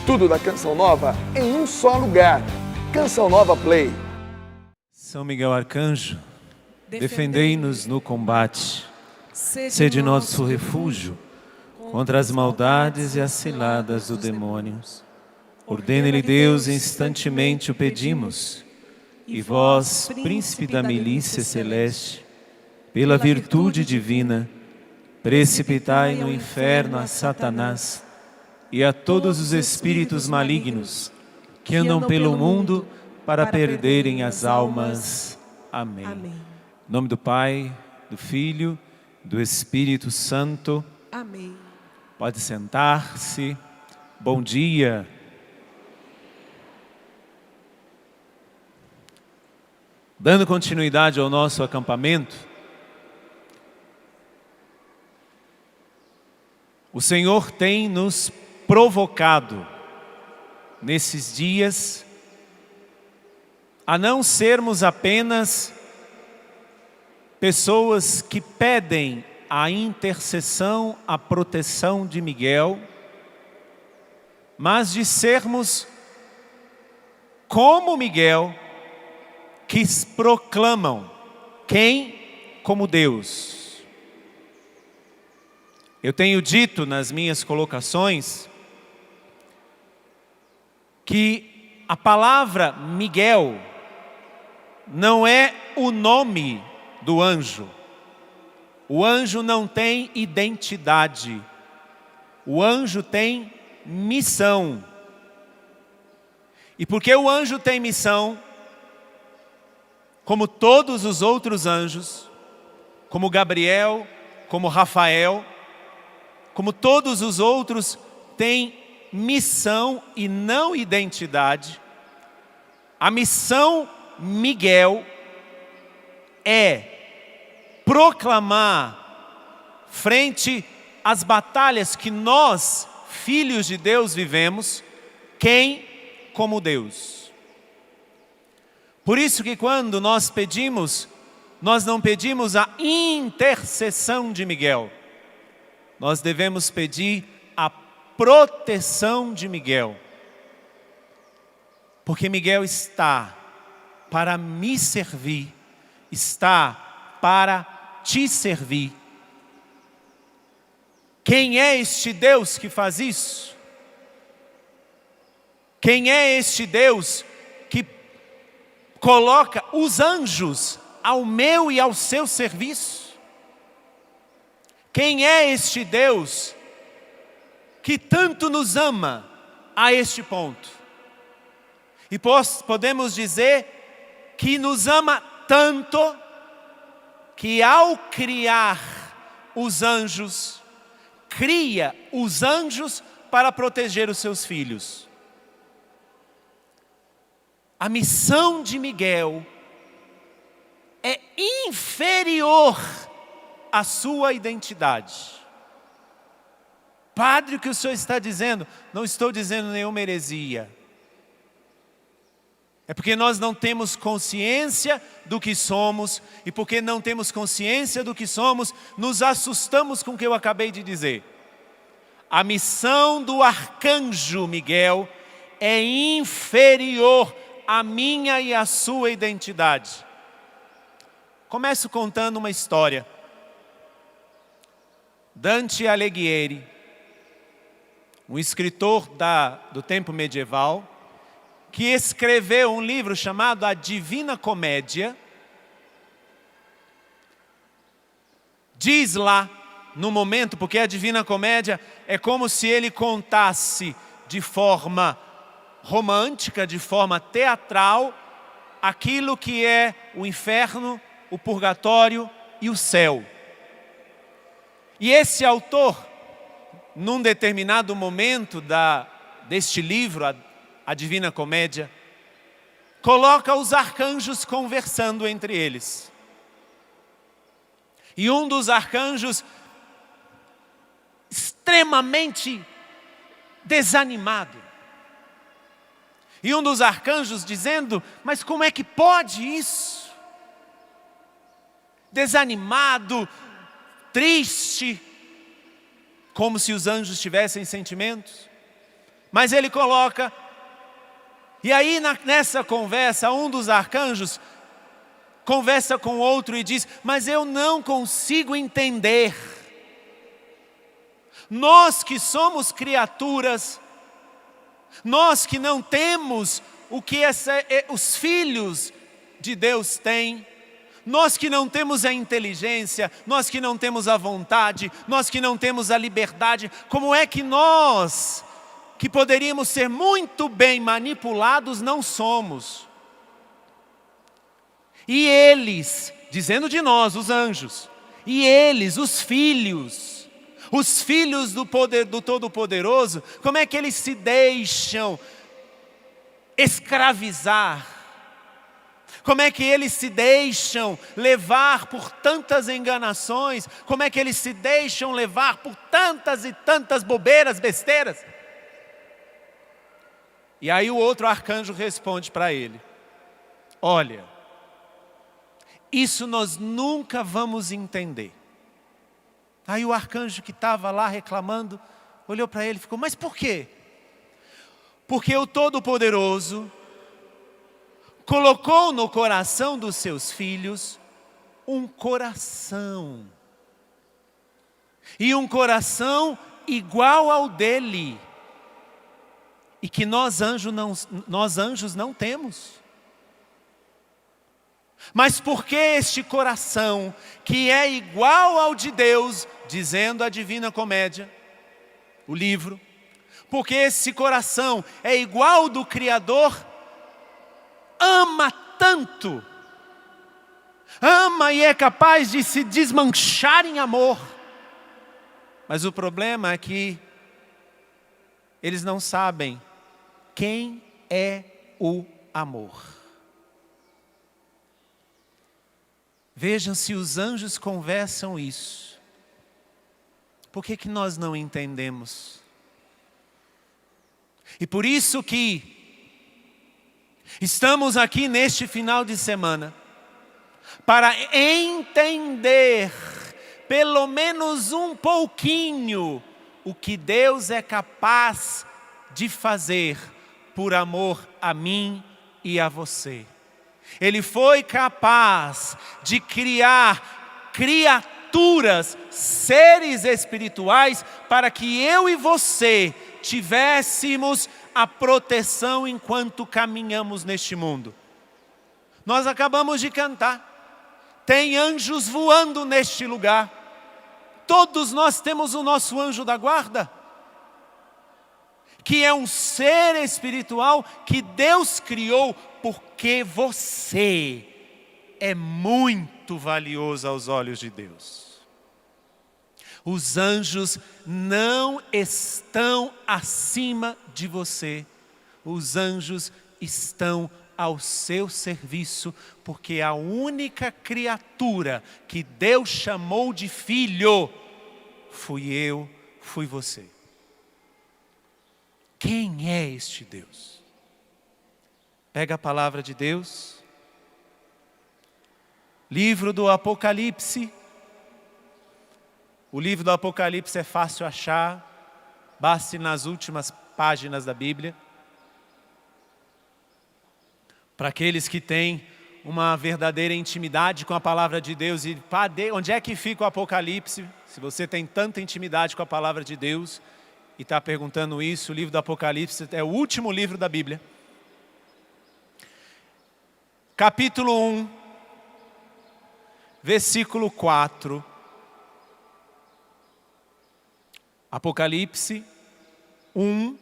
Tudo da Canção Nova em um só lugar. Canção Nova Play. São Miguel Arcanjo, defendei-nos no combate. Sede nosso refúgio contra as maldades e as ciladas do demônio. Ordene-lhe Deus, instantemente o pedimos. E vós, príncipe da milícia celeste, pela virtude divina, precipitai no inferno a Satanás e a todos os espíritos malignos que andam pelo mundo para perderem as almas. Amém. Em nome do Pai, do Filho, do Espírito Santo. Amém. Pode sentar-se. Bom dia. Dando continuidade ao nosso acampamento, o Senhor tem nos provocado nesses dias a não sermos apenas pessoas que pedem a intercessão, a proteção de Miguel, mas de sermos como Miguel, que proclamam quem como Deus. Eu tenho dito nas minhas colocações que a palavra Miguel não é o nome do anjo. O anjo não tem identidade. O anjo tem missão. E porque o anjo tem missão, como todos os outros anjos, como Gabriel, como Rafael, como todos os outros têm missão e não identidade, a missão Miguel é proclamar frente às batalhas que nós, filhos de Deus, vivemos, quem como Deus. Por isso que quando nós pedimos, nós não pedimos a intercessão de Miguel. Nós devemos pedir a proteção de Miguel. Porque Miguel está para me servir, está para te servir. Quem é este Deus que faz isso? Quem é este Deus que coloca os anjos ao meu e ao seu serviço? Quem é este Deus que tanto nos ama a este ponto? E podemos dizer que nos ama tanto que ao criar os anjos, cria os anjos para proteger os seus filhos. A missão de Miguel é inferior à sua identidade. Padre, o que o senhor está dizendo? Não estou dizendo nenhuma heresia. É porque nós não temos consciência do que somos, e porque não temos consciência do que somos, nos assustamos com o que eu acabei de dizer. A missão do arcanjo Miguel é inferior à minha e à sua identidade. Começo contando uma história. Dante Alighieri, um escritor do tempo medieval, que escreveu um livro chamado A Divina Comédia, diz lá, no momento, porque a Divina Comédia é como se ele contasse de forma romântica, de forma teatral, aquilo que é o inferno, o purgatório e o céu. E esse autor, num determinado momento deste livro, a Divina Comédia, coloca os arcanjos conversando entre eles. E um dos arcanjos, extremamente desanimado. E um dos arcanjos dizendo, mas como é que pode isso? Desanimado, triste, como se os anjos tivessem sentimentos. Mas ele coloca, e aí nessa conversa, um dos arcanjos conversa com outro e diz, mas eu não consigo entender. Nós que somos criaturas, nós que não temos o que os filhos de Deus têm, nós que não temos a inteligência, nós que não temos a vontade, nós que não temos a liberdade, como é que nós, que poderíamos ser muito bem manipulados, não somos? E eles, dizendo de nós, os anjos, e eles, os filhos do Todo-Poderoso, como é que eles se deixam escravizar? Como é que eles se deixam levar por tantas enganações? Como é que eles se deixam levar por tantas e tantas bobeiras, besteiras? E aí o outro arcanjo responde para ele, olha, isso nós nunca vamos entender. Aí o arcanjo que estava lá reclamando, olhou para ele e ficou, mas por quê? Porque o Todo-Poderoso colocou no coração dos seus filhos um coração. E um coração igual ao dele. E que nós anjos não temos. Mas por que este coração que é igual ao de Deus, dizendo a Divina Comédia, o livro, porque esse coração é igual ao do Criador, ama tanto, ama e é capaz de se desmanchar em amor. Mas o problema é que eles não sabem quem é o amor. Vejam se os anjos conversam isso. Por que nós não entendemos? E por isso que estamos aqui neste final de semana para entender pelo menos um pouquinho o que Deus é capaz de fazer por amor a mim e a você. Ele foi capaz de criar criaturas, seres espirituais, para que eu e você tivéssemos a proteção enquanto caminhamos neste mundo. Nós acabamos de cantar, tem anjos voando neste lugar. Todos nós temos o nosso anjo da guarda, que é um ser espiritual que Deus criou porque você é muito valioso aos olhos de Deus. Os anjos não estão acima de você. Os anjos estão ao seu serviço, porque a única criatura que Deus chamou de filho fui eu, fui você. Quem é este Deus? Pega a palavra de Deus, livro do Apocalipse. O livro do Apocalipse é fácil achar, basta ir nas últimas páginas da Bíblia. Para aqueles que têm uma verdadeira intimidade com a palavra de Deus, e onde é que fica o Apocalipse? Se você tem tanta intimidade com a palavra de Deus e está perguntando isso, o livro do Apocalipse é o último livro da Bíblia. Capítulo 1, versículo 4. Apocalipse 1,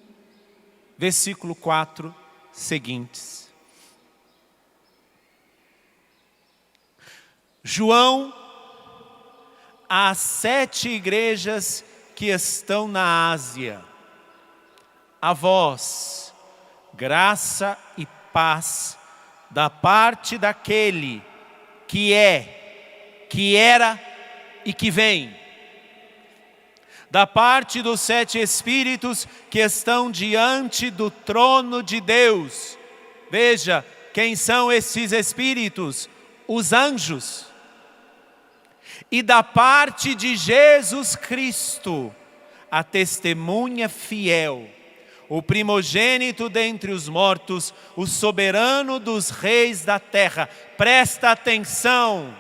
versículo 4 seguintes. João, às 7 igrejas que estão na Ásia, a vós, graça e paz da parte daquele que é, que era e que vem, da parte dos 7 Espíritos que estão diante do trono de Deus. Veja, quem são esses Espíritos? Os anjos. E da parte de Jesus Cristo, a testemunha fiel, o primogênito dentre os mortos, o soberano dos reis da terra. Presta atenção.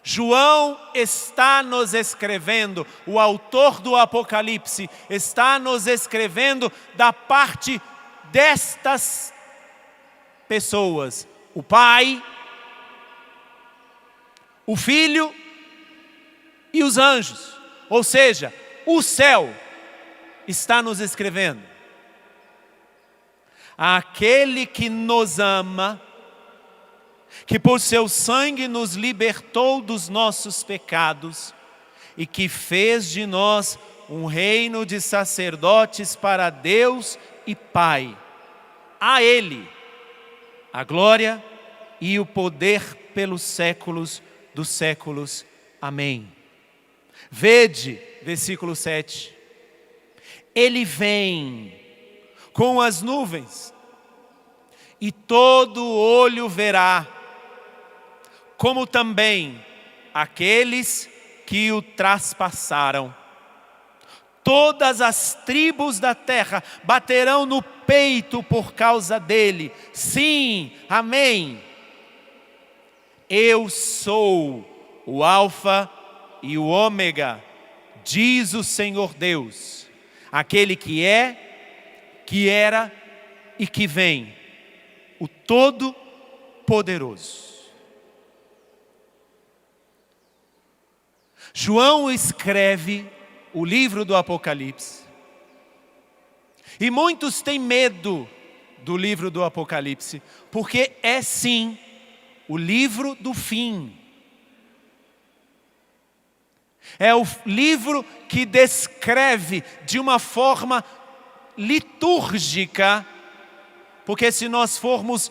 João está nos escrevendo, o autor do Apocalipse está nos escrevendo da parte destas pessoas: o Pai, o Filho e os anjos. Ou seja, o céu está nos escrevendo. Aquele que nos ama, que por seu sangue nos libertou dos nossos pecados e que fez de nós um reino de sacerdotes para Deus e Pai. A Ele a glória e o poder pelos séculos dos séculos. Amém. Vede, versículo 7. Ele vem com as nuvens e todo olho verá, como também aqueles que o traspassaram. Todas as tribos da terra baterão no peito por causa dele. Sim, amém. Eu sou o Alfa e o Ômega, diz o Senhor Deus, aquele que é, que era e que vem, o Todo-Poderoso. João escreve o livro do Apocalipse. E muitos têm medo do livro do Apocalipse, porque é sim o livro do fim. É o livro que descreve de uma forma litúrgica, porque se nós formos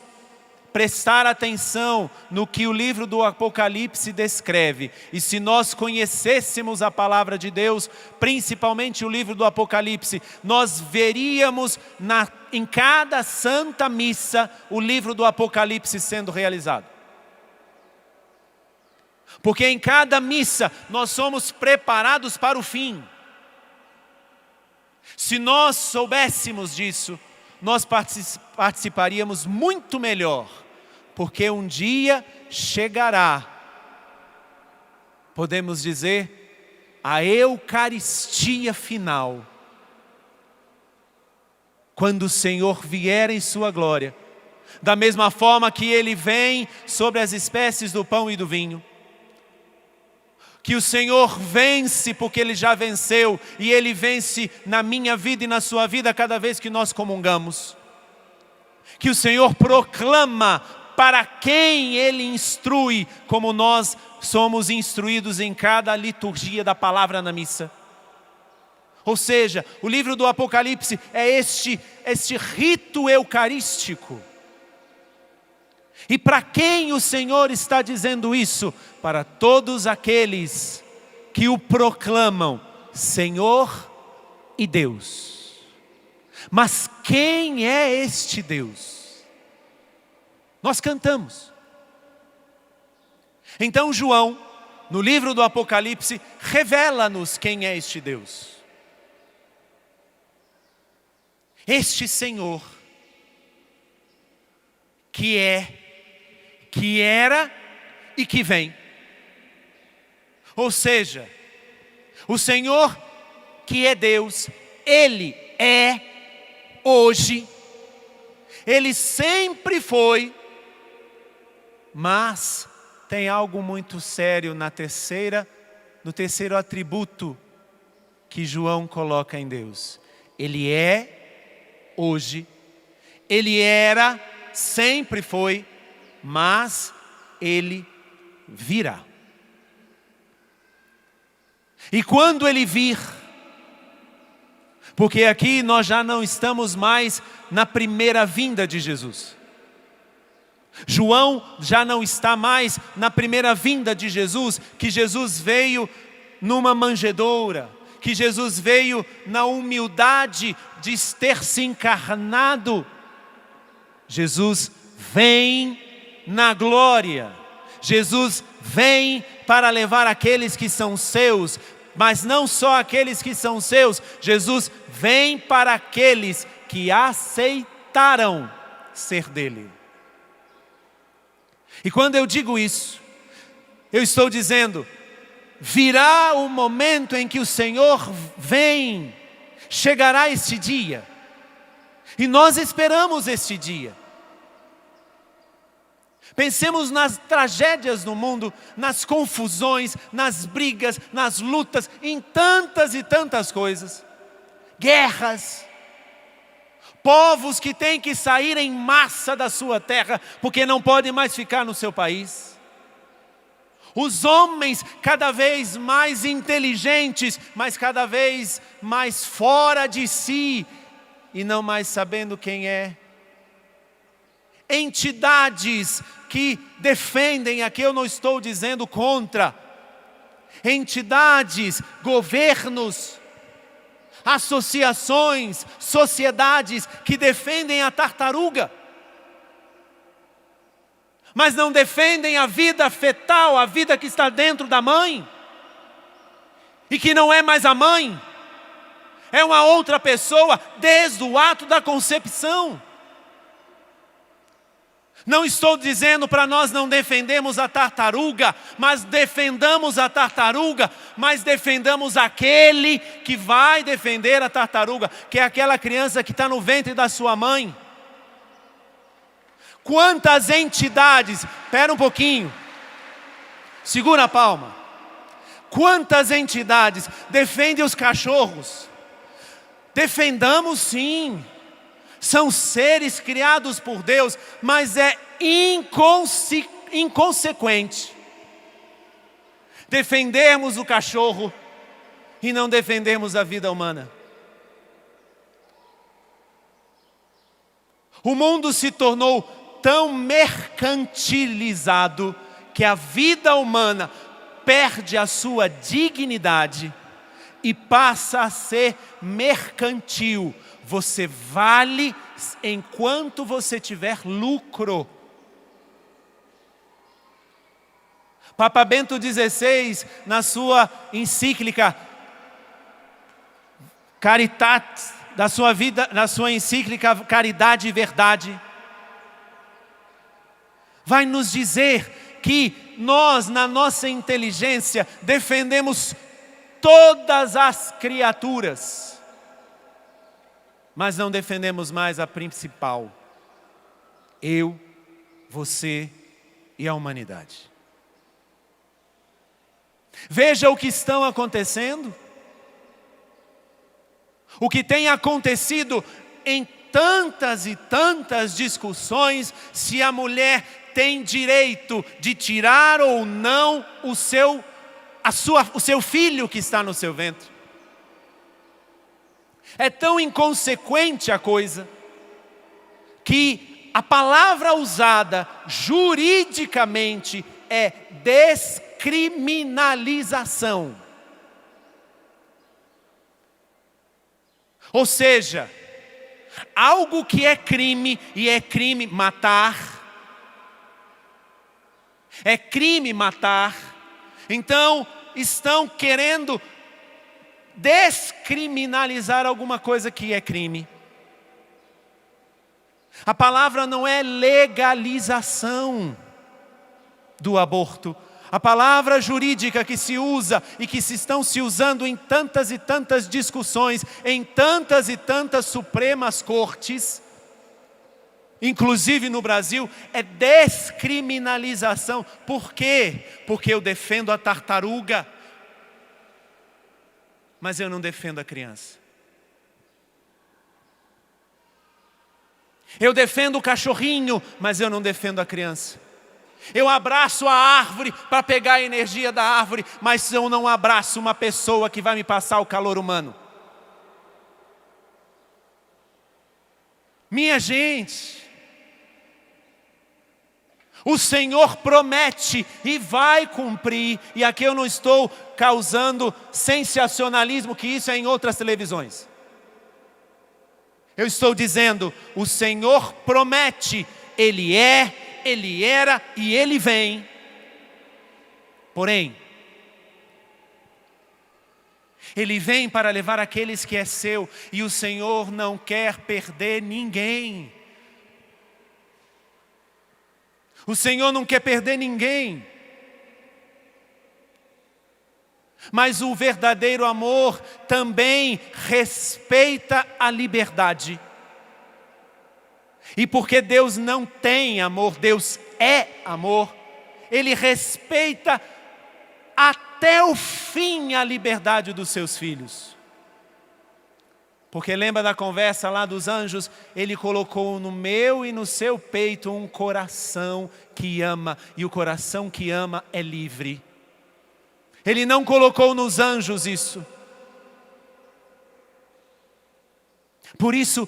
prestar atenção no que o livro do Apocalipse descreve, e se nós conhecêssemos a palavra de Deus, principalmente o livro do Apocalipse, nós veríamos em cada santa missa o livro do Apocalipse sendo realizado. Porque em cada missa nós somos preparados para o fim. Se nós soubéssemos disso, nós participaríamos muito melhor, porque um dia chegará, podemos dizer, a Eucaristia final, quando o Senhor vier em sua glória, da mesma forma que Ele vem sobre as espécies do pão e do vinho, que o Senhor vence porque Ele já venceu, e Ele vence na minha vida e na sua vida cada vez que nós comungamos. Que o Senhor proclama para quem Ele instrui, como nós somos instruídos em cada liturgia da palavra na missa. Ou seja, o livro do Apocalipse é este rito eucarístico. E para quem o Senhor está dizendo isso? Para todos aqueles que o proclamam Senhor e Deus. Mas quem é este Deus? Nós cantamos. Então João, no livro do Apocalipse, revela-nos quem é este Deus. Este Senhor, que é, que era e que vem. Ou seja, o Senhor que é Deus, Ele é hoje, Ele sempre foi, mas tem algo muito sério no terceiro atributo que João coloca em Deus. Ele é hoje, Ele era, sempre foi, mas Ele virá. E quando Ele vir, porque aqui nós já não estamos mais na primeira vinda de Jesus. João já não está mais na primeira vinda de Jesus, que Jesus veio numa manjedoura, que Jesus veio na humildade de ter se encarnado. Jesus vem na glória. Jesus vem para levar aqueles que são seus mas não só aqueles que são seus. Jesus vem para aqueles que aceitaram ser dele. E quando eu digo isso, eu estou dizendo, virá o momento em que o Senhor vem, chegará este dia. E nós esperamos este dia. Pensemos nas tragédias no mundo, nas confusões, nas brigas, nas lutas, em tantas e tantas coisas. Guerras. Povos que têm que sair em massa da sua terra, porque não podem mais ficar no seu país. Os homens cada vez mais inteligentes, mas cada vez mais fora de si, e não mais sabendo quem é. Entidades que defendem, aqui eu não estou dizendo contra. Entidades, governos, associações, sociedades que defendem a tartaruga. Mas não defendem a vida fetal, a vida que está dentro da mãe. E que não é mais a mãe. É uma outra pessoa desde o ato da concepção. Não estou dizendo para nós não defendermos a tartaruga, mas defendamos a tartaruga, mas defendamos aquele que vai defender a tartaruga, que é aquela criança que está no ventre da sua mãe. Quantas entidades, espera um pouquinho, segura a palma. Quantas entidades defendem os cachorros? Defendamos sim. São seres criados por Deus, mas é inconsequente defendermos o cachorro e não defendermos a vida humana. O mundo se tornou tão mercantilizado que a vida humana perde a sua dignidade e passa a ser mercantil. Você vale enquanto você tiver lucro. Papa Bento XVI, na sua encíclica Caritatis, na sua encíclica Caridade e Verdade, vai nos dizer que nós, na nossa inteligência, defendemos todas as criaturas, mas não defendemos mais a principal: eu, você e a humanidade. Veja o que estão acontecendo. O que tem acontecido em tantas e tantas discussões, se a mulher tem direito de tirar ou não o seu filho que está no seu ventre. É tão inconsequente a coisa, que a palavra usada juridicamente é descriminalização. Ou seja, algo que é crime, e é crime matar, é crime matar, então estão querendo descriminalizar alguma coisa que é crime. A palavra não é legalização do aborto. A palavra jurídica que se usa e que se estão se usando em tantas e tantas discussões, em tantas e tantas supremas cortes, inclusive no Brasil, é descriminalização. Por quê? Porque eu defendo a tartaruga, mas eu não defendo a criança. Eu defendo o cachorrinho, mas eu não defendo a criança. Eu abraço a árvore para pegar a energia da árvore, mas eu não abraço uma pessoa que vai me passar o calor humano. Minha gente, o Senhor promete e vai cumprir, e aqui eu não estou causando sensacionalismo, que isso é em outras televisões. Eu estou dizendo, o Senhor promete, Ele é, Ele era e Ele vem. Porém, Ele vem para levar aqueles que é seu, e o Senhor não quer perder ninguém. O Senhor não quer perder ninguém. Mas o verdadeiro amor também respeita a liberdade. E porque Deus não tem amor, Deus é amor, Ele respeita até o fim a liberdade dos seus filhos. Porque lembra da conversa lá dos anjos? Ele colocou no meu e no seu peito um coração que ama, e o coração que ama é livre. Ele não colocou nos anjos isso. Por isso,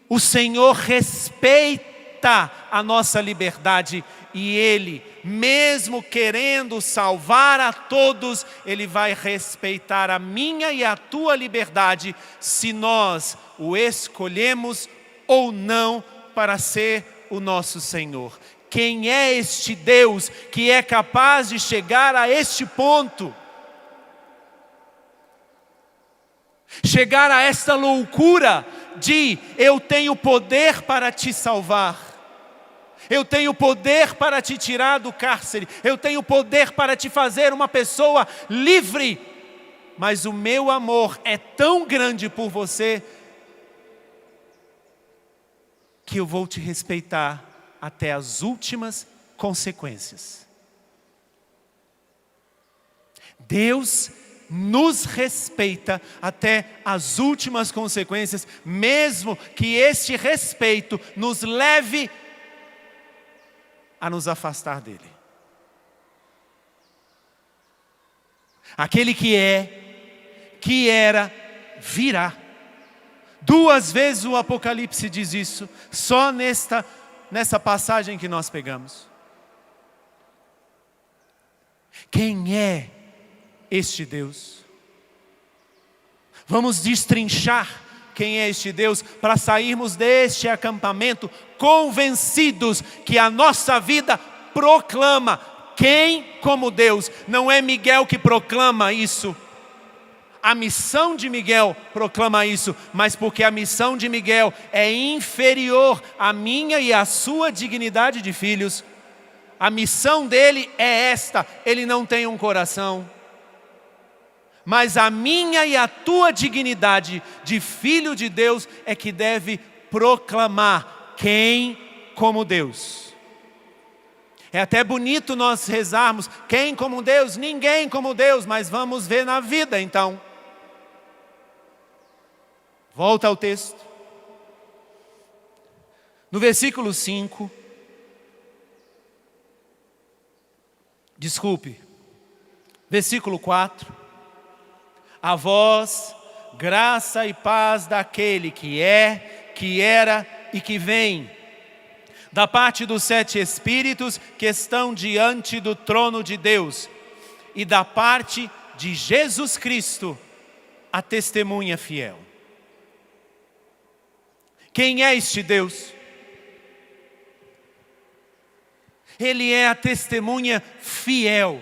o Senhor respeita a nossa liberdade, e Ele, mesmo querendo salvar a todos, Ele vai respeitar a minha e a tua liberdade, se nós o escolhemos ou não para ser o nosso Senhor. Quem é este Deus que é capaz de chegar a este ponto? Chegar a esta loucura de eu tenho poder para te salvar. Eu tenho poder para te tirar do cárcere. Eu tenho poder para te fazer uma pessoa livre. Mas o meu amor é tão grande por você que eu vou te respeitar até as últimas consequências. Deus nos respeita até as últimas consequências, mesmo que este respeito nos leve a nos afastar dele. Aquele que é, que era, virá. 2 vezes o Apocalipse diz isso, só nessa passagem que nós pegamos. Quem é este Deus? Vamos destrinchar quem é este Deus para sairmos deste acampamento convencidos que a nossa vida proclama quem como Deus. Não é Miguel que proclama isso. A missão de Miguel proclama isso, mas porque a missão de Miguel é inferior à minha e à sua dignidade de filhos. A missão dele é esta: ele não tem um coração. Mas a minha e a tua dignidade de filho de Deus é que deve proclamar quem como Deus. É até bonito nós rezarmos quem como Deus, ninguém como Deus, mas vamos ver na vida então. Volta ao texto. No versículo 5. Versículo 4. A vós, graça e paz daquele que é, que era e que vem, da parte dos 7 Espíritos que estão diante do trono de Deus, e da parte de Jesus Cristo, a testemunha fiel. Quem é este Deus? Ele é a testemunha fiel,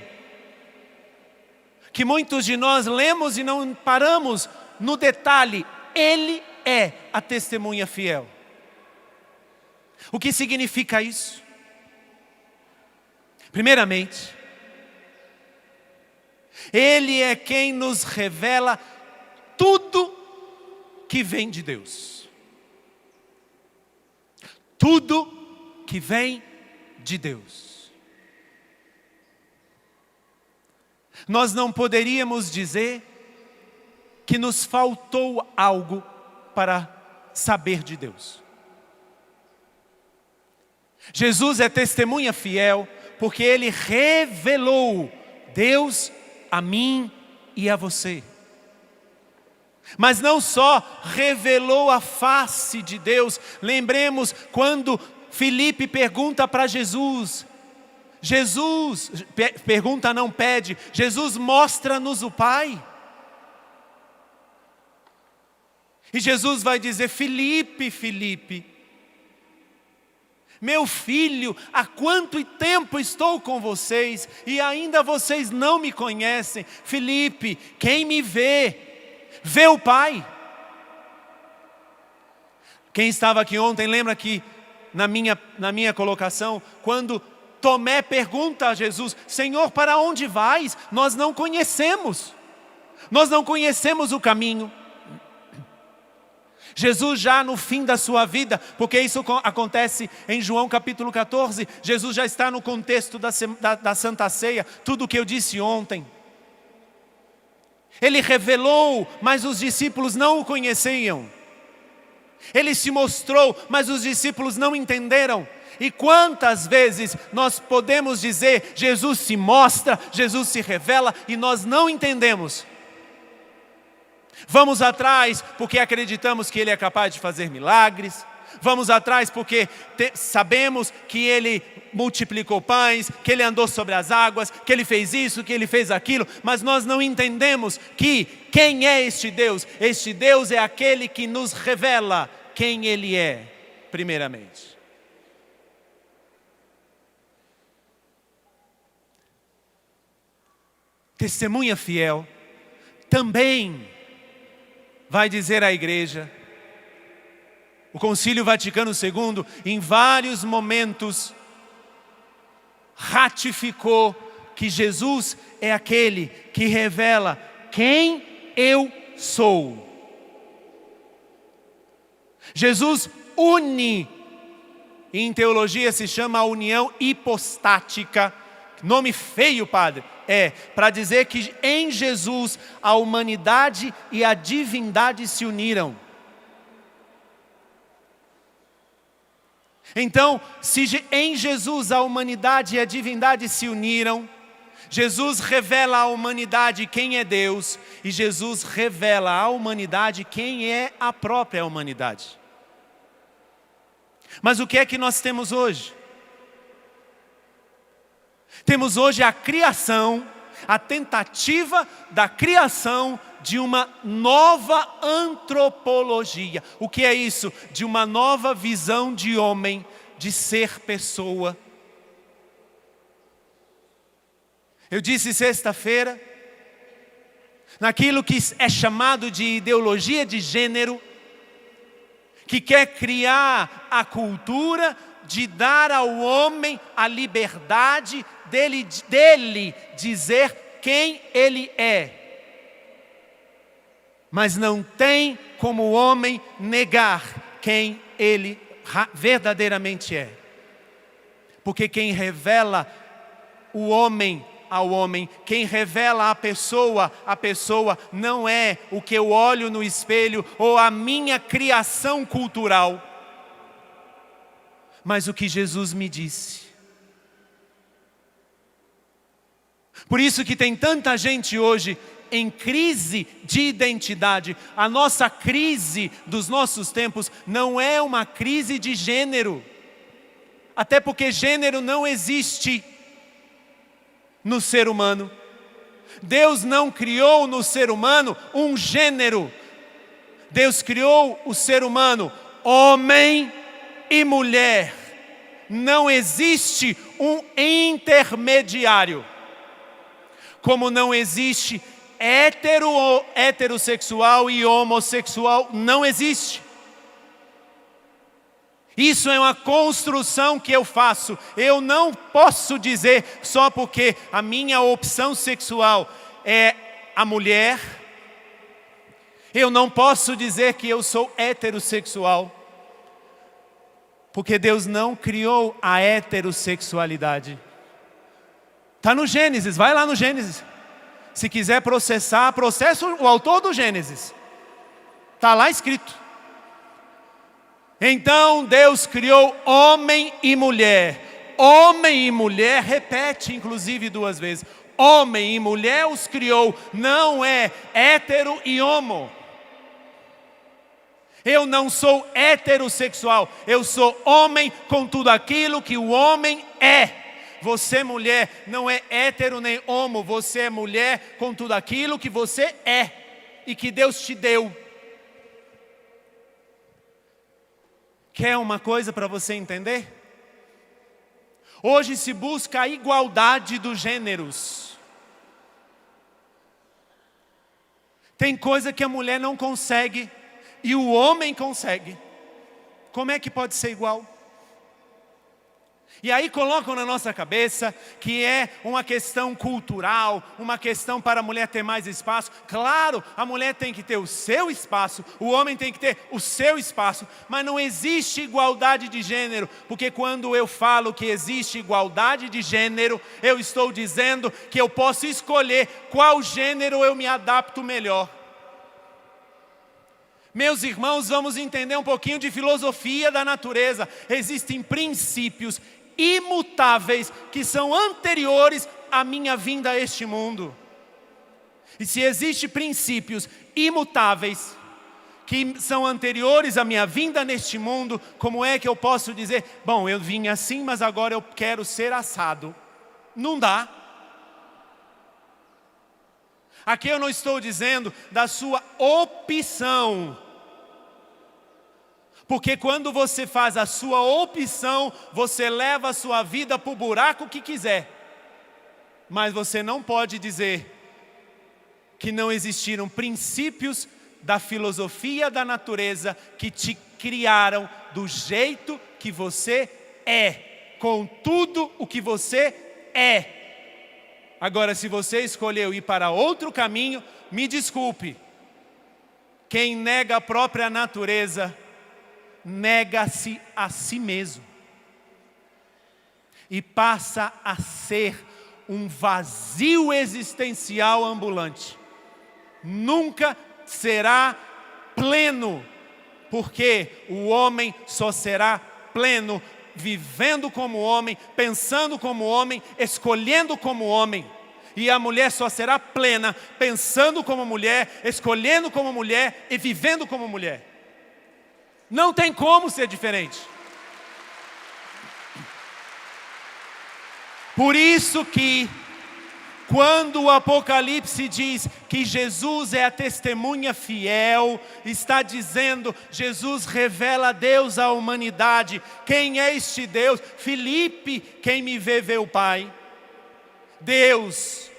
que muitos de nós lemos e não paramos no detalhe. Ele é a testemunha fiel. O que significa isso? Primeiramente, Ele é quem nos revela tudo que vem de Deus. Tudo que vem de Deus. Nós não poderíamos dizer que nos faltou algo para saber de Deus. Jesus é testemunha fiel porque Ele revelou Deus a mim e a você. Mas não só revelou a face de Deus. Lembremos quando Filipe pergunta para Jesus. Pergunta, não pede. Jesus, mostra-nos o Pai. E Jesus vai dizer: Filipe, Meu filho, há quanto tempo estou com vocês e ainda vocês não me conhecem? Filipe, quem me vê, vê o Pai. Quem estava aqui ontem, lembra que na minha colocação, quando Tomé pergunta a Jesus, Senhor, para onde vais? Nós não conhecemos o caminho. Jesus já no fim da sua vida, porque isso acontece em João capítulo 14, Jesus já está no contexto da Santa Ceia, tudo o que eu disse ontem. Ele revelou, mas os discípulos não o conheciam. Ele se mostrou, mas os discípulos não entenderam. E quantas vezes nós podemos dizer, Jesus se mostra, Jesus se revela, e nós não entendemos. Vamos atrás porque acreditamos que Ele é capaz de fazer milagres. Vamos atrás porque sabemos que Ele multiplicou pães, que Ele andou sobre as águas, que Ele fez isso, que Ele fez aquilo. Mas nós não entendemos que quem é este Deus? Este Deus é aquele que nos revela quem Ele é, primeiramente. Testemunha fiel também vai dizer à igreja, o Concílio Vaticano II, em vários momentos, ratificou que Jesus é aquele que revela quem eu sou. Jesus une, em teologia se chama a união hipostática, nome feio, padre, para dizer que em Jesus a humanidade e a divindade se uniram. Então, se em Jesus a humanidade e a divindade se uniram, Jesus revela à humanidade quem é Deus, e Jesus revela à humanidade quem é a própria humanidade. Mas o que é que nós temos hoje? Temos hoje a criação, a tentativa da criação de uma nova antropologia. O que é isso? De uma nova visão de homem, de ser pessoa. Eu disse sexta-feira, naquilo que é chamado de ideologia de gênero, que quer criar a cultura de dar ao homem a liberdade dele dizer quem ele é. Mas não tem como o homem negar quem ele verdadeiramente é. Porque quem revela o homem ao homem, quem revela a pessoa não é o que eu olho no espelho ou a minha criação cultural, mas o que Jesus me disse. Por isso que tem tanta gente hoje em crise de identidade. A nossa crise dos nossos tempos não é uma crise de gênero. Até porque gênero não existe no ser humano. Deus não criou no ser humano um gênero. Deus criou o ser humano, homem e mulher. Não existe um intermediário. Como não existe heterossexual e homossexual, não existe. Isso é uma construção que eu faço. Eu não posso dizer só porque a minha opção sexual é a mulher. Eu não posso dizer que eu sou heterossexual. Porque Deus não criou a heterossexualidade. Está no Gênesis, vai lá no Gênesis. Se quiser processar, processa o autor do Gênesis. Está lá escrito. Então Deus criou homem e mulher. Homem e mulher, repete inclusive 2 vezes. Homem e mulher os criou, não é hétero e homo. Eu não sou heterossexual, eu sou homem com tudo aquilo que o homem é. Você, mulher, não é hétero nem homo, você é mulher com tudo aquilo que você é e que Deus te deu. Quer uma coisa para você entender? Hoje se busca a igualdade dos gêneros. Tem coisa que a mulher não consegue e o homem consegue. Como é que pode ser igual? E aí colocam na nossa cabeça que é uma questão cultural, uma questão para a mulher ter mais espaço. Claro, a mulher tem que ter o seu espaço, o homem tem que ter o seu espaço, mas não existe igualdade de gênero, porque quando eu falo que existe igualdade de gênero, eu estou dizendo que eu posso escolher qual gênero eu me adapto melhor. Meus irmãos, vamos entender um pouquinho de filosofia da natureza. Existem princípios imutáveis que são anteriores à minha vinda a este mundo. E se existem princípios imutáveis que são anteriores à minha vinda neste mundo, como é que eu posso dizer, bom, eu vim assim, mas agora eu quero ser assado? Não dá. Aqui eu não estou dizendo da sua opção. Porque quando você faz a sua opção, você leva a sua vida para o buraco que quiser. Mas você não pode dizer que não existiram princípios da filosofia da natureza que te criaram do jeito que você é, com tudo o que você é. Agora, se você escolheu ir para outro caminho, me desculpe. Quem nega a própria natureza, nega-se a si mesmo. E passa a ser um vazio existencial ambulante. Nunca será pleno, porque o homem só será pleno vivendo como homem, pensando como homem, escolhendo como homem. E a mulher só será plena pensando como mulher, escolhendo como mulher e vivendo como mulher. Não tem como ser diferente. Por isso que quando o Apocalipse diz que Jesus é a testemunha fiel, está dizendo, Jesus revela Deus à humanidade. Quem é este Deus? Filipe, quem me vê o Pai. Deus.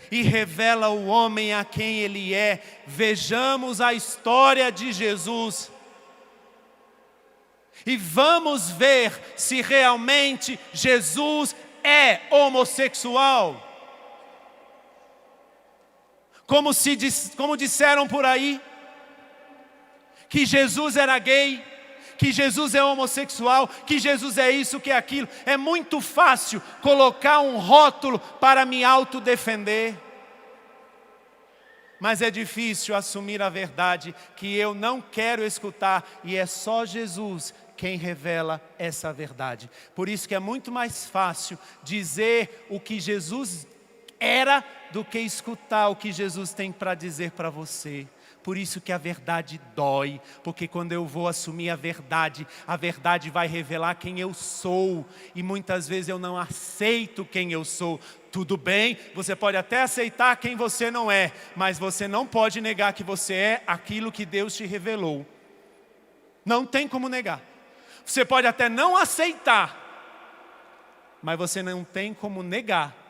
E revela o homem a quem Ele é. Vejamos a história de Jesus. E vamos ver se realmente Jesus é homossexual. Como disseram por aí, que Jesus era gay, que Jesus é homossexual, que Jesus é isso, que é aquilo. É muito fácil colocar um rótulo para me autodefender. Mas é difícil assumir a verdade que eu não quero escutar, e é só Jesus quem revela essa verdade. Por isso que é muito mais fácil dizer o que Jesus era do que escutar o que Jesus tem para dizer para você. Por isso que a verdade dói, porque quando eu vou assumir a verdade vai revelar quem eu sou, e muitas vezes eu não aceito quem eu sou. Tudo bem, você pode até aceitar quem você não é, mas você não pode negar que você é aquilo que Deus te revelou. Não tem como negar. Você pode até não aceitar, mas você não tem como negar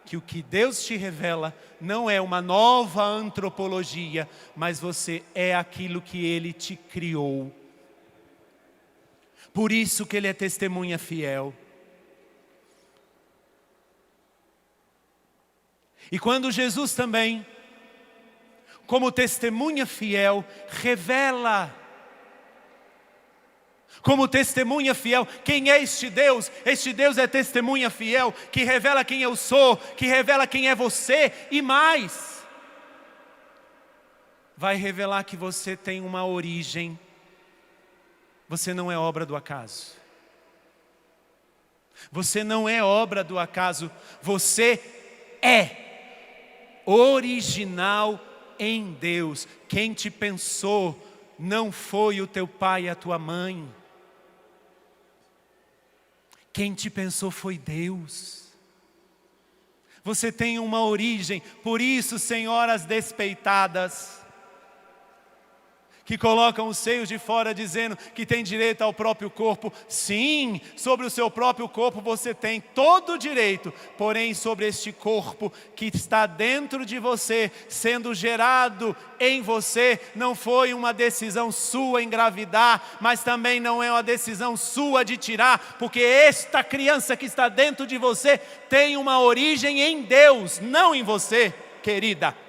que o que Deus te revela não é uma nova antropologia, mas você é aquilo que Ele te criou. Por isso que Ele é testemunha fiel. E quando Jesus também, como testemunha fiel, revela, como testemunha fiel, quem é este Deus? Este Deus é testemunha fiel, que revela quem eu sou, que revela quem é você, e mais, vai revelar que você tem uma origem. Você não é obra do acaso. Você não é obra do acaso, você é original em Deus. Quem te pensou não foi o teu pai e a tua mãe. Quem te pensou foi Deus. Você tem uma origem. Por isso, senhoras despeitadas, que colocam os seios de fora dizendo que tem direito ao próprio corpo. Sim, sobre o seu próprio corpo você tem todo o direito, porém sobre este corpo que está dentro de você, sendo gerado em você, não foi uma decisão sua engravidar, mas também não é uma decisão sua de tirar, porque esta criança que está dentro de você tem uma origem em Deus, não em você, querida.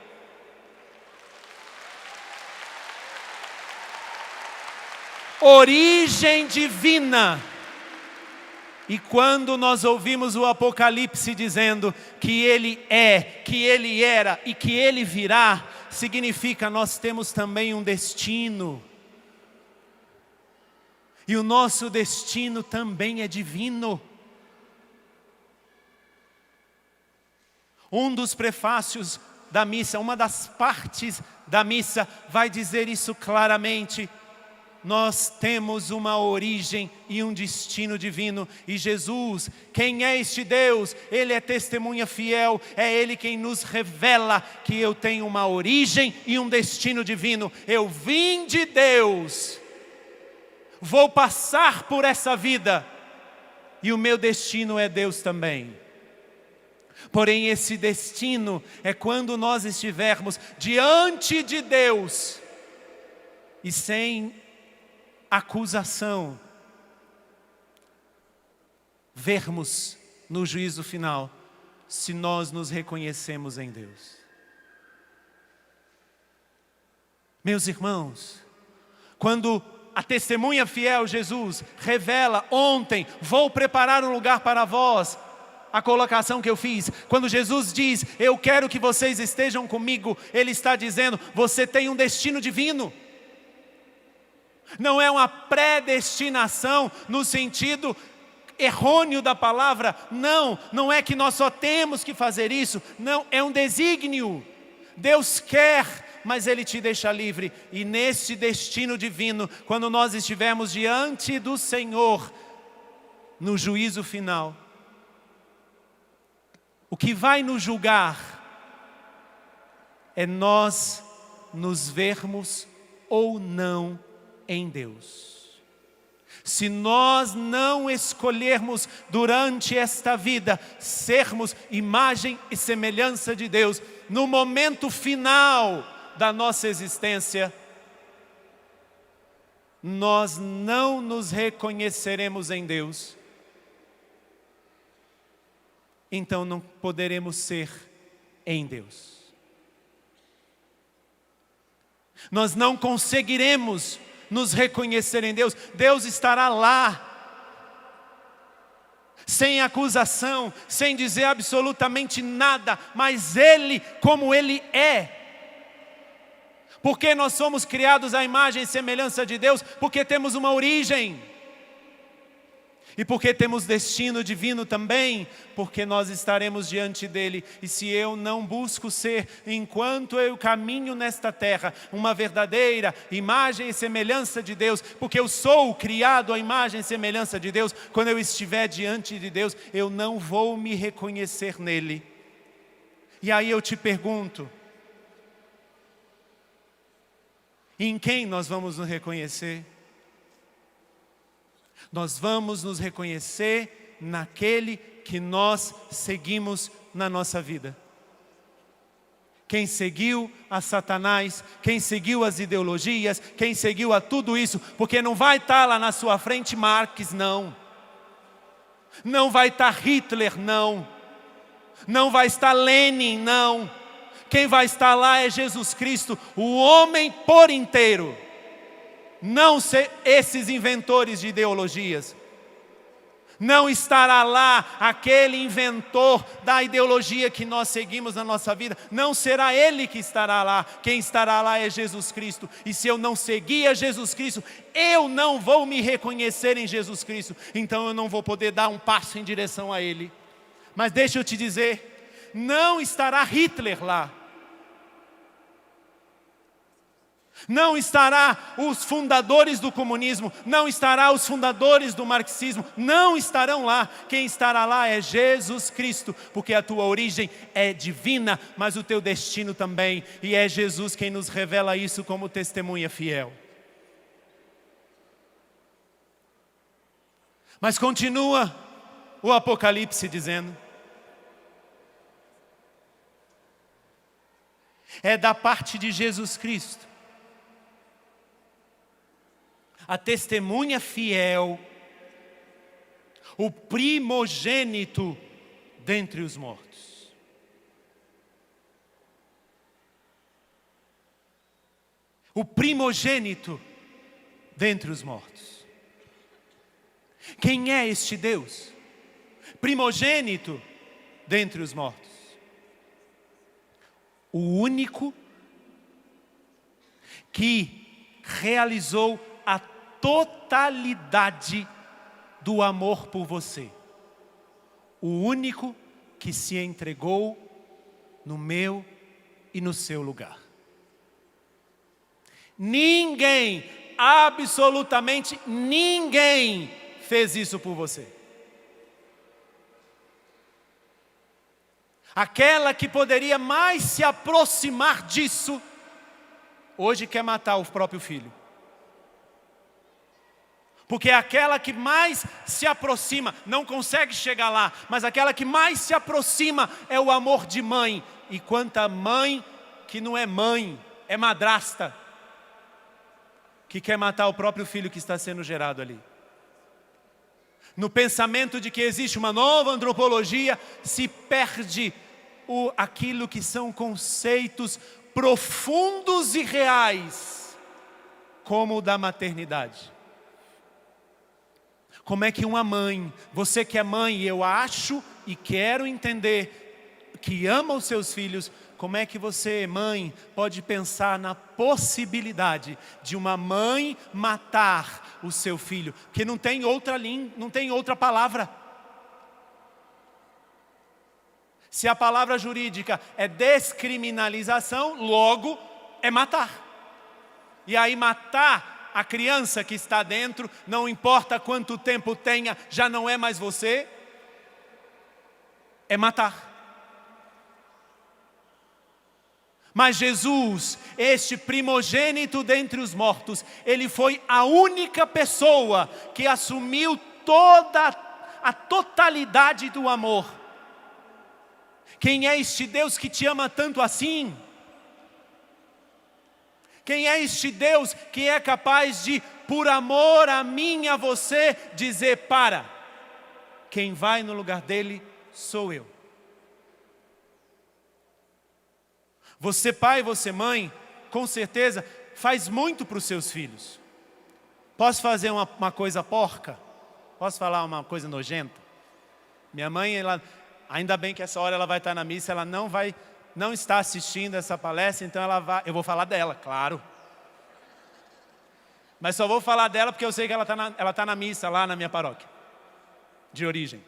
Origem divina. E quando nós ouvimos o Apocalipse dizendo que Ele é, que Ele era e que Ele virá, significa nós temos também um destino. E o nosso destino também é divino. Um dos prefácios da missa, uma das partes da missa vai dizer isso claramente. Nós temos uma origem e um destino divino. E Jesus, quem é este Deus? Ele é testemunha fiel. É Ele quem nos revela que eu tenho uma origem e um destino divino. Eu vim de Deus. Vou passar por essa vida. E o meu destino é Deus também. Porém, esse destino é quando nós estivermos diante de Deus e sem acusação, vermos no juízo final se nós nos reconhecemos em Deus. Meus irmãos, quando a testemunha fiel Jesus revela ontem, vou preparar um lugar para vós, a colocação que eu fiz, quando Jesus diz, eu quero que vocês estejam comigo, Ele está dizendo, você tem um destino divino. Não é uma predestinação no sentido errôneo da palavra. Não, não é que nós só temos que fazer isso. Não, é um desígnio. Deus quer, mas Ele te deixa livre. E nesse destino divino, quando nós estivermos diante do Senhor, no juízo final, o que vai nos julgar é nós nos vermos ou não em Deus. Se nós não escolhermos durante esta vida sermos imagem e semelhança de Deus, no momento final da nossa existência, nós não nos reconheceremos em Deus. Então não poderemos ser em Deus. Nós não conseguiremos nos reconhecer em Deus. Deus estará lá, sem acusação, sem dizer absolutamente nada, mas Ele, como Ele é. Porque nós somos criados à imagem e semelhança de Deus, porque temos uma origem. E porque temos destino divino também, porque nós estaremos diante dEle. E se eu não busco ser, enquanto eu caminho nesta terra, uma verdadeira imagem e semelhança de Deus, porque eu sou criado à imagem e semelhança de Deus, quando eu estiver diante de Deus, eu não vou me reconhecer nele. E aí eu te pergunto, em quem nós vamos nos reconhecer? Nós vamos nos reconhecer naquele que nós seguimos na nossa vida. Quem seguiu a Satanás, quem seguiu as ideologias, quem seguiu a tudo isso, porque não vai estar lá na sua frente Marx, não. Não vai estar Hitler, não. Não vai estar Lenin, não. Quem vai estar lá é Jesus Cristo, o homem por inteiro. Não ser esses inventores de ideologias. Não estará lá aquele inventor da ideologia que nós seguimos na nossa vida. Não será ele que estará lá. Quem estará lá é Jesus Cristo. E se eu não seguir a Jesus Cristo, eu não vou me reconhecer em Jesus Cristo. Então eu não vou poder dar um passo em direção a Ele. Mas deixa eu te dizer, não estará Hitler lá. Não estará os fundadores do comunismo, não estará os fundadores do marxismo, não estarão lá. Quem estará lá é Jesus Cristo, porque a tua origem é divina, mas o teu destino também. E é Jesus quem nos revela isso como testemunha fiel. Mas continua o Apocalipse dizendo: é da parte de Jesus Cristo, a testemunha fiel, o primogênito dentre os mortos. O primogênito dentre os mortos. Quem é este Deus? Primogênito dentre os mortos. O único que realizou a totalidade do amor por você. O único que se entregou no meu e no seu lugar. Ninguém, absolutamente ninguém fez isso por você. Aquela que poderia mais se aproximar disso, hoje quer matar o próprio filho. Porque aquela que mais se aproxima, não consegue chegar lá, mas aquela que mais se aproxima é o amor de mãe. E quanta mãe que não é mãe, é madrasta, que quer matar o próprio filho que está sendo gerado ali. No pensamento de que existe uma nova antropologia, se perde aquilo que são conceitos profundos e reais, como o da maternidade. Como é que uma mãe, você que é mãe, e eu acho e quero entender que ama os seus filhos, como é que você, mãe, pode pensar na possibilidade de uma mãe matar o seu filho? Porque não tem outra palavra. Se a palavra jurídica é descriminalização, logo é matar. E aí matar a criança que está dentro, não importa quanto tempo tenha, já não é mais você, é matar. Mas Jesus, este primogênito dentre os mortos, Ele foi a única pessoa que assumiu toda a totalidade do amor. Quem é este Deus que te ama tanto assim? Quem é este Deus que é capaz de, por amor a mim e a você, dizer: para, quem vai no lugar dele sou eu. Você pai, você mãe, com certeza faz muito para os seus filhos. Posso fazer uma coisa porca? Posso falar uma coisa nojenta? Minha mãe, ainda bem que essa hora ela vai estar na missa, ela não está assistindo essa palestra, então eu vou falar dela, claro. Mas só vou falar dela porque eu sei que ela está na missa lá na minha paróquia, de origem.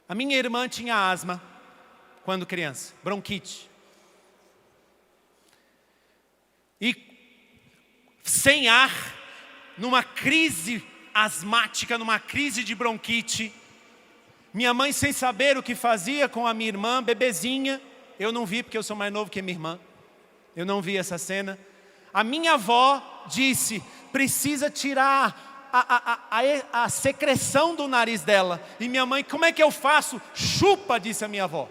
A minha irmã tinha asma quando criança, bronquite. E sem ar, numa crise asmática, numa crise de bronquite, minha mãe, sem saber o que fazia com a minha irmã, bebezinha, eu não vi porque eu sou mais novo que minha irmã, eu não vi essa cena. A minha avó disse: precisa tirar a secreção do nariz dela. E minha mãe: como é que eu faço? Chupa, disse a minha avó.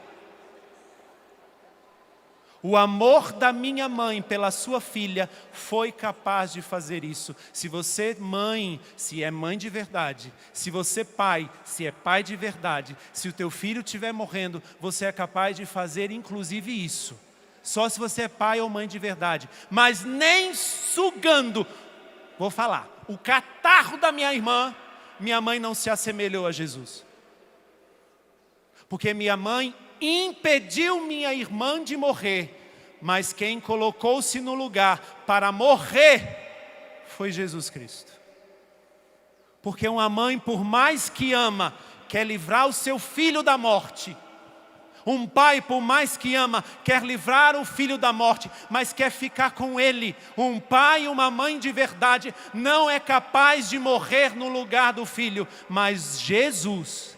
O amor da minha mãe pela sua filha foi capaz de fazer isso. Se você mãe, se é mãe de verdade, se você pai, se é pai de verdade, se o teu filho estiver morrendo, você é capaz de fazer inclusive isso. Só se você é pai ou mãe de verdade. Mas nem sugando, vou falar, o catarro da minha irmã, minha mãe não se assemelhou a Jesus. Porque minha mãe impediu minha irmã de morrer, mas quem colocou-se no lugar para morrer foi Jesus Cristo. Porque uma mãe, por mais que ama, quer livrar o seu filho da morte. Um pai, por mais que ama, quer livrar o filho da morte, mas quer ficar com ele. Um pai e uma mãe de verdade não é capaz de morrer no lugar do filho, mas Jesus,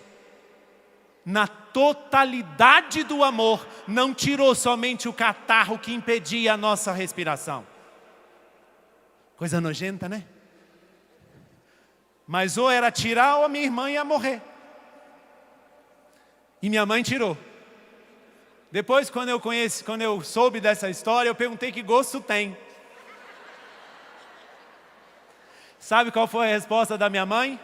na totalidade do amor, não tirou somente o catarro que impedia a nossa respiração. Coisa nojenta, né? Mas ou era tirar ou a minha irmã ia morrer. E minha mãe tirou. Depois, quando eu soube dessa história, eu perguntei que gosto tem. Sabe qual foi a resposta da minha mãe?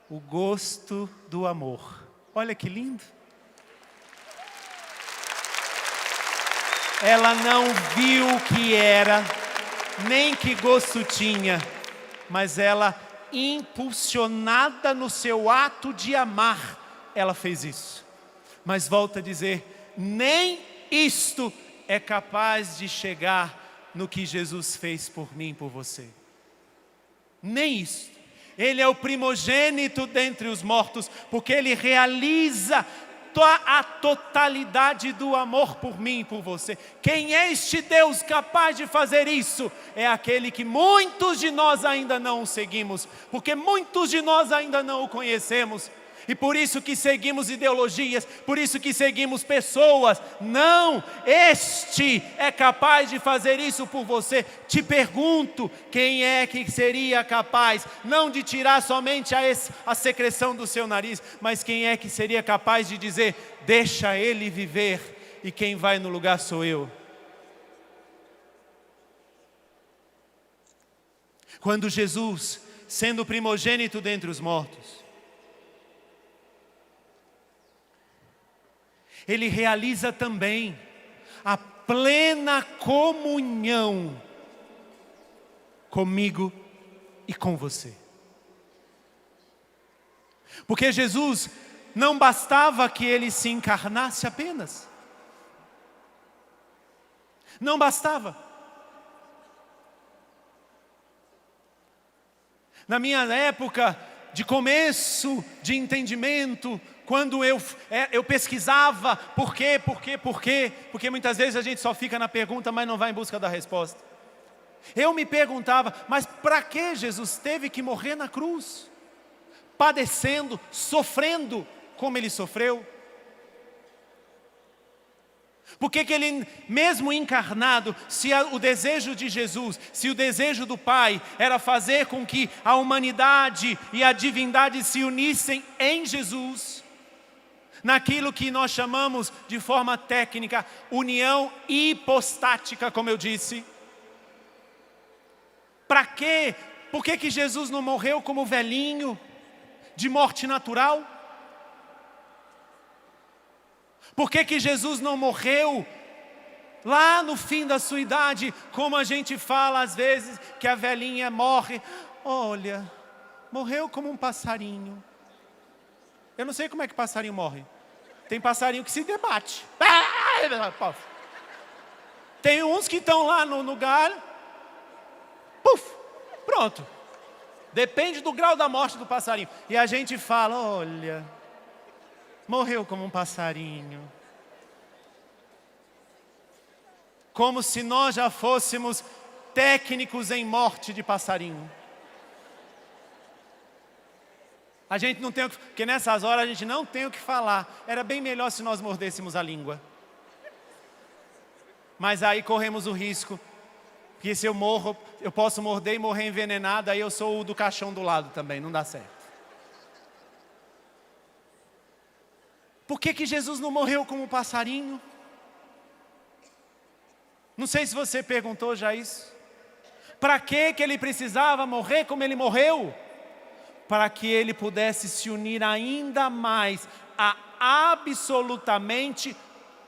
O gosto do amor. Olha que lindo. Ela não viu o que era, nem que gosto tinha, mas ela, impulsionada no seu ato de amar, ela fez isso. Mas volta a dizer, nem isto é capaz de chegar no que Jesus fez por mim e por você. Nem isso. Ele é o primogênito dentre os mortos, porque Ele realiza a totalidade do amor por mim e por você. Quem é este Deus capaz de fazer isso? É aquele que muitos de nós ainda não o seguimos, porque muitos de nós ainda não o conhecemos. E por isso que seguimos ideologias, por isso que seguimos pessoas. Não, este é capaz de fazer isso por você. Te pergunto, quem é que seria capaz, não de tirar somente a secreção do seu nariz, mas quem é que seria capaz de dizer, deixa ele viver e quem vai no lugar sou eu. Quando Jesus, sendo o primogênito dentre os mortos, Ele realiza também a plena comunhão comigo e com você. Porque Jesus não bastava que Ele se encarnasse apenas. Não bastava. Na minha época de começo de entendimento, quando eu pesquisava por quê, porque muitas vezes a gente só fica na pergunta, mas não vai em busca da resposta. Eu me perguntava, mas para que Jesus teve que morrer na cruz? Padecendo, sofrendo como Ele sofreu? Por que Ele, mesmo encarnado, se o desejo de Jesus, se o desejo do Pai era fazer com que a humanidade e a divindade se unissem em Jesus, naquilo que nós chamamos de forma técnica, união hipostática, como eu disse. Para quê? Por que Jesus não morreu como velhinho, de morte natural? Por que Jesus não morreu lá no fim da sua idade, como a gente fala às vezes, que a velhinha morre? Olha, morreu como um passarinho. Eu não sei como é que passarinho morre. Tem passarinho que se debate. Tem uns que estão lá no galho. Puf, pronto. Depende do grau da morte do passarinho. E a gente fala, olha, morreu como um passarinho. Como se nós já fôssemos técnicos em morte de passarinho. A gente não tem o que, porque nessas horas a gente não tem o que falar. Era bem melhor se nós mordêssemos a língua. Mas aí corremos o risco, porque se eu morro, eu posso morder e morrer envenenado, aí eu sou o do caixão do lado também, não dá certo. Por que Jesus não morreu como um passarinho? Não sei se você perguntou já isso. Para que Ele precisava morrer como Ele morreu? Para que Ele pudesse se unir ainda mais a absolutamente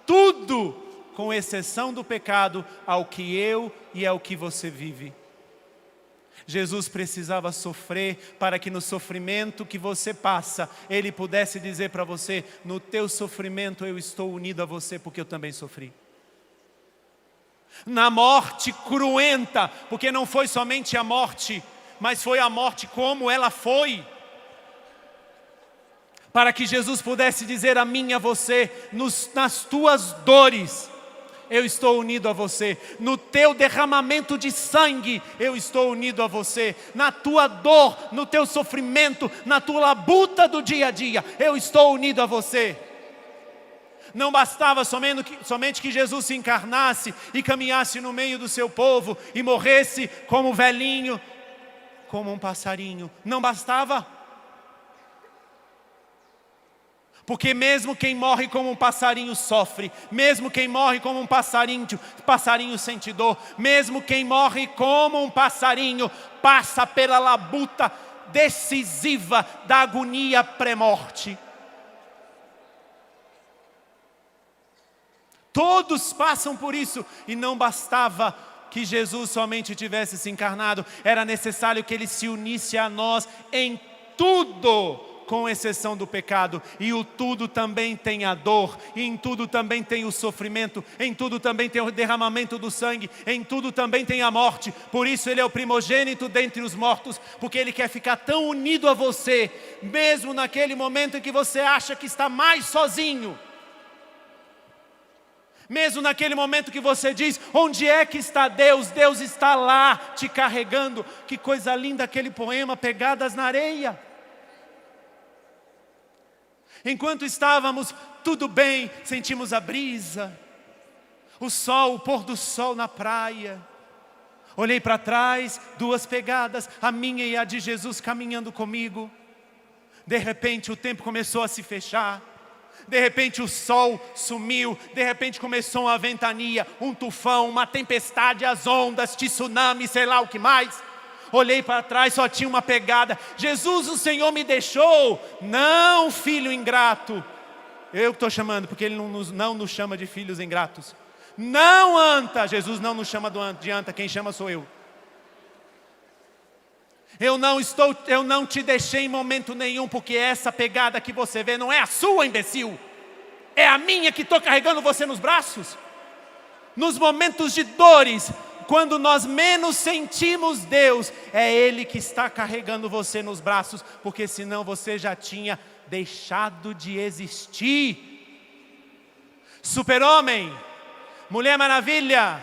tudo, com exceção do pecado, ao que eu e ao que você vive. Jesus precisava sofrer para que no sofrimento que você passa, Ele pudesse dizer para você, no teu sofrimento eu estou unido a você porque eu também sofri. Na morte cruenta, porque não foi somente a morte, mas foi a morte como ela foi. Para que Jesus pudesse dizer a mim e a você, nas tuas dores, eu estou unido a você. No teu derramamento de sangue, eu estou unido a você. Na tua dor, no teu sofrimento, na tua labuta do dia a dia, eu estou unido a você. Não bastava somente que Jesus se encarnasse e caminhasse no meio do seu povo e morresse como velhinho, como um passarinho. Não bastava? Porque mesmo quem morre como um passarinho sofre, mesmo quem morre como um passarinho sente dor, mesmo quem morre como um passarinho passa pela labuta decisiva da agonia pré-morte. Todos passam por isso, e não bastava que Jesus somente tivesse se encarnado, era necessário que Ele se unisse a nós em tudo, com exceção do pecado. E o tudo também tem a dor, e em tudo também tem o sofrimento, em tudo também tem o derramamento do sangue, em tudo também tem a morte. Por isso Ele é o primogênito dentre os mortos, porque Ele quer ficar tão unido a você, mesmo naquele momento em que você acha que está mais sozinho. Mesmo naquele momento que você diz, onde é que está Deus? Deus está lá, te carregando. Que coisa linda aquele poema, Pegadas na Areia. Enquanto estávamos tudo bem, sentimos a brisa, o sol, o pôr do sol na praia. Olhei para trás, 2 pegadas, a minha e a de Jesus caminhando comigo. De repente o tempo começou a se fechar. De repente o sol sumiu, de repente começou uma ventania, um tufão, uma tempestade, as ondas, tsunami, sei lá o que mais. Olhei para trás, só tinha uma pegada. Jesus, o Senhor me deixou. Não, filho ingrato. Eu que estou chamando, porque Ele não nos chama de filhos ingratos. Não, anta. Jesus não nos chama de anta, quem chama sou eu. Eu não te deixei em momento nenhum, porque essa pegada que você vê não é a sua, imbecil. É a minha que estou carregando você nos braços. Nos momentos de dores, quando nós menos sentimos Deus, é Ele que está carregando você nos braços, porque senão você já tinha deixado de existir. Super-homem, Mulher Maravilha,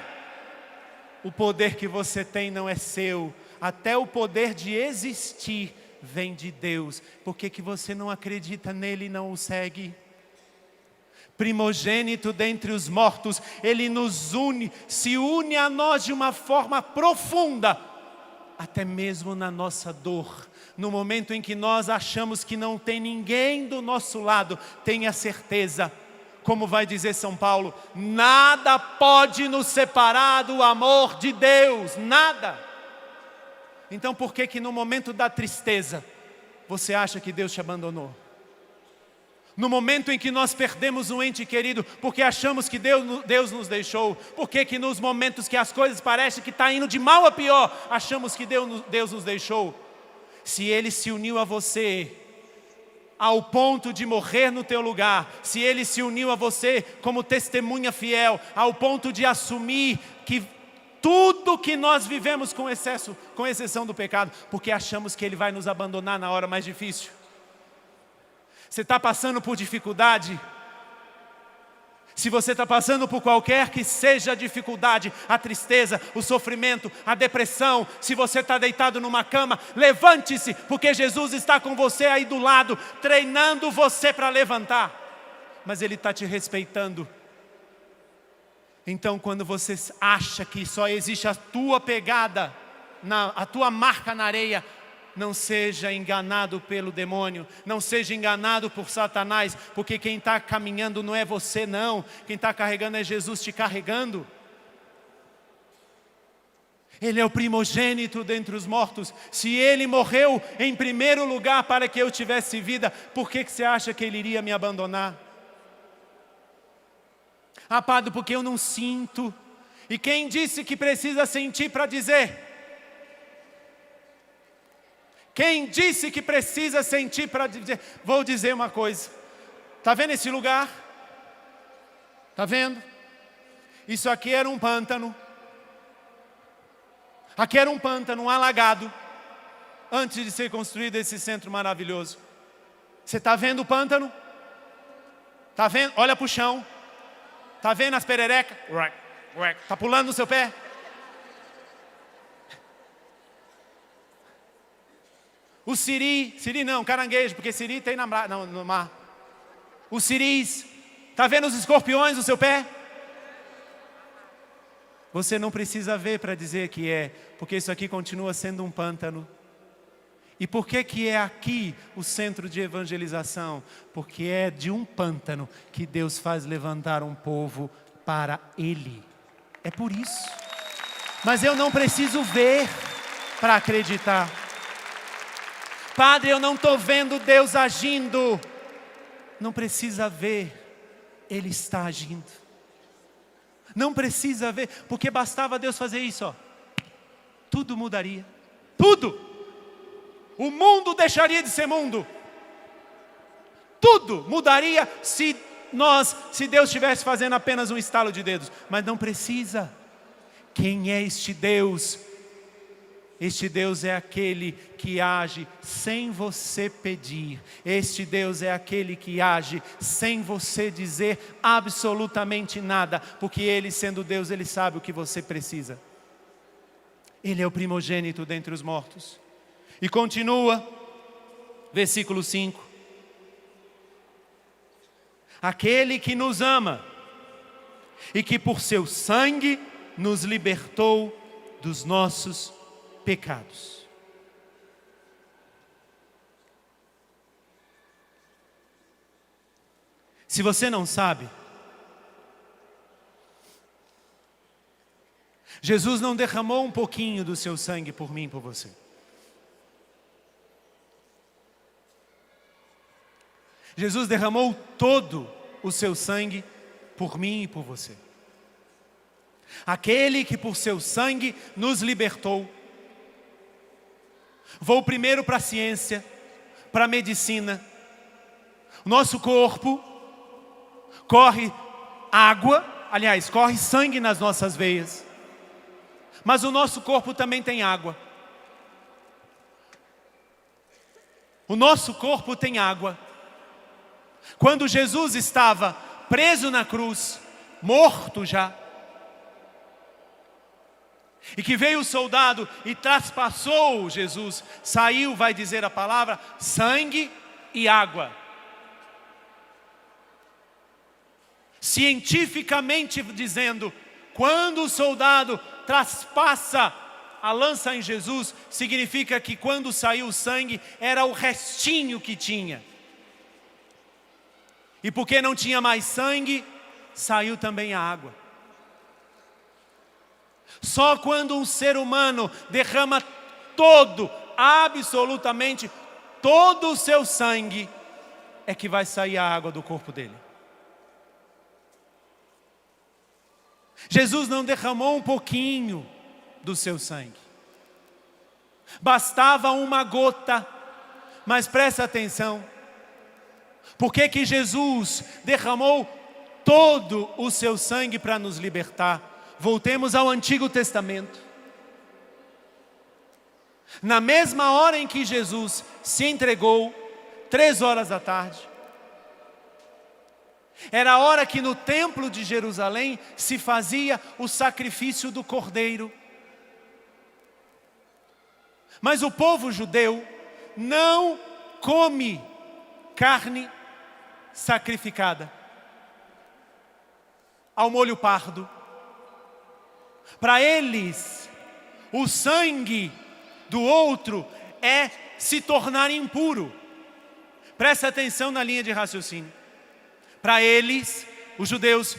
o poder que você tem não é seu. Até o poder de existir vem de Deus. Por que você não acredita nele e não o segue? Primogênito dentre os mortos, Ele nos une, se une a nós de uma forma profunda, até mesmo na nossa dor. No momento em que nós achamos que não tem ninguém do nosso lado, tenha certeza, como vai dizer São Paulo, nada pode nos separar do amor de Deus, nada. Então por que no momento da tristeza, você acha que Deus te abandonou? No momento em que nós perdemos um ente querido, porque achamos que Deus nos deixou? Por que nos momentos que as coisas parecem que está indo de mal a pior, achamos que Deus nos deixou? Se Ele se uniu a você, ao ponto de morrer no teu lugar, se Ele se uniu a você como testemunha fiel, ao ponto de assumir que tudo que nós vivemos com exceção do pecado, porque achamos que Ele vai nos abandonar na hora mais difícil. Você está passando por dificuldade? Se você está passando por qualquer que seja a dificuldade, a tristeza, o sofrimento, a depressão, se você está deitado numa cama, levante-se, porque Jesus está com você aí do lado, treinando você para levantar. Mas Ele está te respeitando. Então quando você acha que só existe a tua pegada, a tua marca na areia, não seja enganado pelo demônio, não seja enganado por Satanás, porque quem está caminhando não é você não, quem está carregando é Jesus te carregando. Ele é o primogênito dentre os mortos. Se Ele morreu em primeiro lugar para que eu tivesse vida, por que você acha que Ele iria me abandonar? Ah, padre, porque eu não sinto. E quem disse que precisa sentir para dizer? Quem disse que precisa sentir para dizer? Vou dizer uma coisa. Está vendo esse lugar? Está vendo? Isso aqui era um pântano. Aqui era um pântano, um alagado, antes de ser construído esse centro maravilhoso. Você está vendo o pântano? Está vendo? Olha para o chão. Está vendo as pererecas? Está pulando no seu pé? O siri não, caranguejo, porque siri tem no mar. Os siris, está vendo os escorpiões no seu pé? Você não precisa ver para dizer que é, porque isso aqui continua sendo um pântano. E por que é aqui o centro de evangelização? Porque é de um pântano que Deus faz levantar um povo para Ele. É por isso. Mas eu não preciso ver para acreditar. Padre, eu não estou vendo Deus agindo. Não precisa ver, Ele está agindo. Não precisa ver, porque bastava Deus fazer isso, ó. Tudo mudaria. Tudo. O mundo deixaria de ser mundo. Tudo mudaria se Deus estivesse fazendo apenas um estalo de dedos. Mas não precisa. Quem é este Deus? Este Deus é aquele que age sem você pedir. Este Deus é aquele que age sem você dizer absolutamente nada. Porque Ele, sendo Deus, Ele sabe o que você precisa. Ele é o primogênito dentre os mortos. E continua, versículo 5. Aquele que nos ama e que por seu sangue nos libertou dos nossos pecados. Se você não sabe, Jesus não derramou um pouquinho do seu sangue por mim e por você. Jesus derramou todo o seu sangue por mim e por você. Aquele que por seu sangue nos libertou. Vou primeiro para a ciência, para a medicina. Nosso corpo corre água, aliás, corre sangue nas nossas veias. Mas o nosso corpo também tem água. O nosso corpo tem água. Quando Jesus estava preso na cruz, morto já, e que veio o soldado e traspassou Jesus, saiu, vai dizer a palavra, sangue e água. Cientificamente dizendo, quando o soldado traspassa a lança em Jesus, significa que quando saiu o sangue, era o restinho que tinha. E porque não tinha mais sangue, saiu também a água. Só quando um ser humano derrama todo, absolutamente todo o seu sangue, é que vai sair a água do corpo dele. Jesus não derramou um pouquinho do seu sangue. Bastava uma gota, mas presta atenção. Por que Jesus derramou todo o seu sangue para nos libertar? Voltemos ao Antigo Testamento. Na mesma hora em que Jesus se entregou, 3 horas da tarde, era a hora que no templo de Jerusalém se fazia o sacrifício do cordeiro. Mas o povo judeu não come carne sacrificada ao molho pardo. Para eles, o sangue do outro é se tornar impuro. Presta atenção na linha de raciocínio. Para eles, os judeus,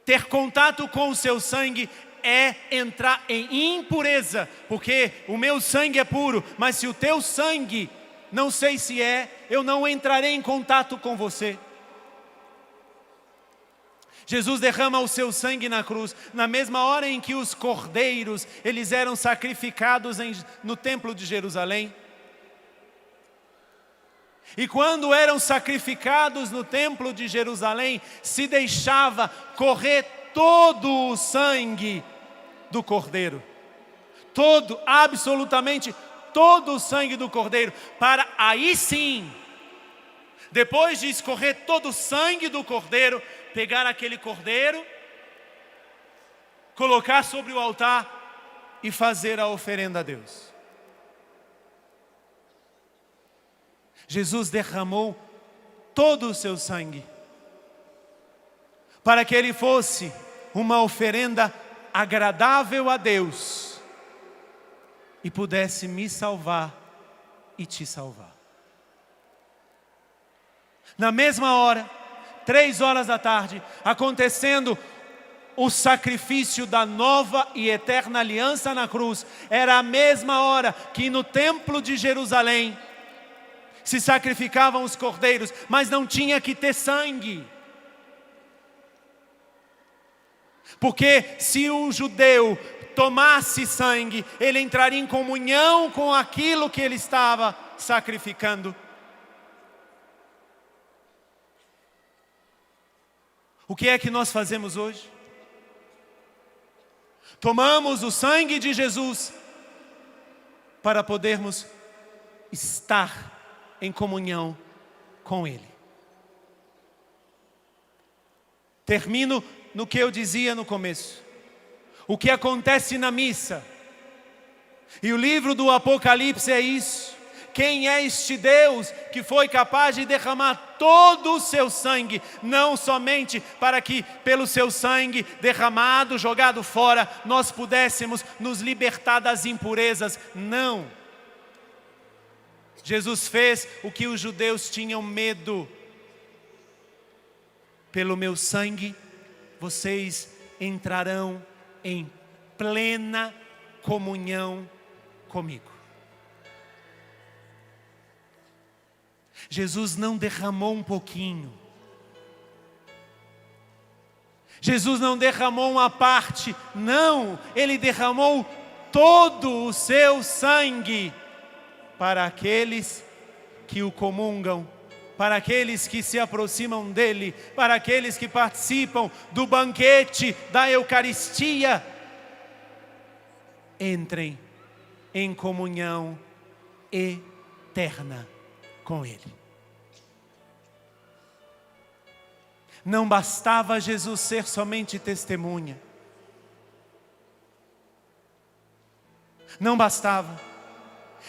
ter contato com o seu sangue é entrar em impureza, porque o meu sangue é puro, mas se o teu sangue, não sei se é, eu não entrarei em contato com você. Jesus derrama o seu sangue na cruz, na mesma hora em que os cordeiros, eles eram sacrificados no templo de Jerusalém. E quando eram sacrificados no templo de Jerusalém, se deixava correr todo o sangue do cordeiro. Todo, absolutamente todo o sangue do cordeiro, para aí sim, depois de escorrer todo o sangue do cordeiro, pegar aquele cordeiro, colocar sobre o altar e fazer a oferenda a Deus. Jesus derramou todo o seu sangue para que ele fosse uma oferenda agradável a Deus e pudesse me salvar e te salvar. Na mesma hora, 3 horas da tarde, acontecendo o sacrifício da nova e eterna aliança na cruz, era a mesma hora que no templo de Jerusalém se sacrificavam os cordeiros, mas não tinha que ter sangue. Porque se o judeu tomasse sangue, ele entraria em comunhão com aquilo que ele estava sacrificando. O que é que nós fazemos hoje? Tomamos o sangue de Jesus para podermos estar em comunhão com Ele. Termino no que eu dizia no começo. O que acontece na missa. E o livro do Apocalipse é isso. Quem é este Deus que foi capaz de derramar todo o seu sangue, não somente para que pelo seu sangue derramado, jogado fora, nós pudéssemos nos libertar das impurezas. Não. Jesus fez o que os judeus tinham medo. Pelo meu sangue, vocês entrarão em plena comunhão comigo. Jesus não derramou um pouquinho. Jesus não derramou uma parte. Não, Ele derramou todo o seu sangue para aqueles que o comungam, para aqueles que se aproximam dEle, para aqueles que participam do banquete da Eucaristia. Entrem em comunhão eterna com Ele. Não bastava Jesus ser somente testemunha. Não bastava.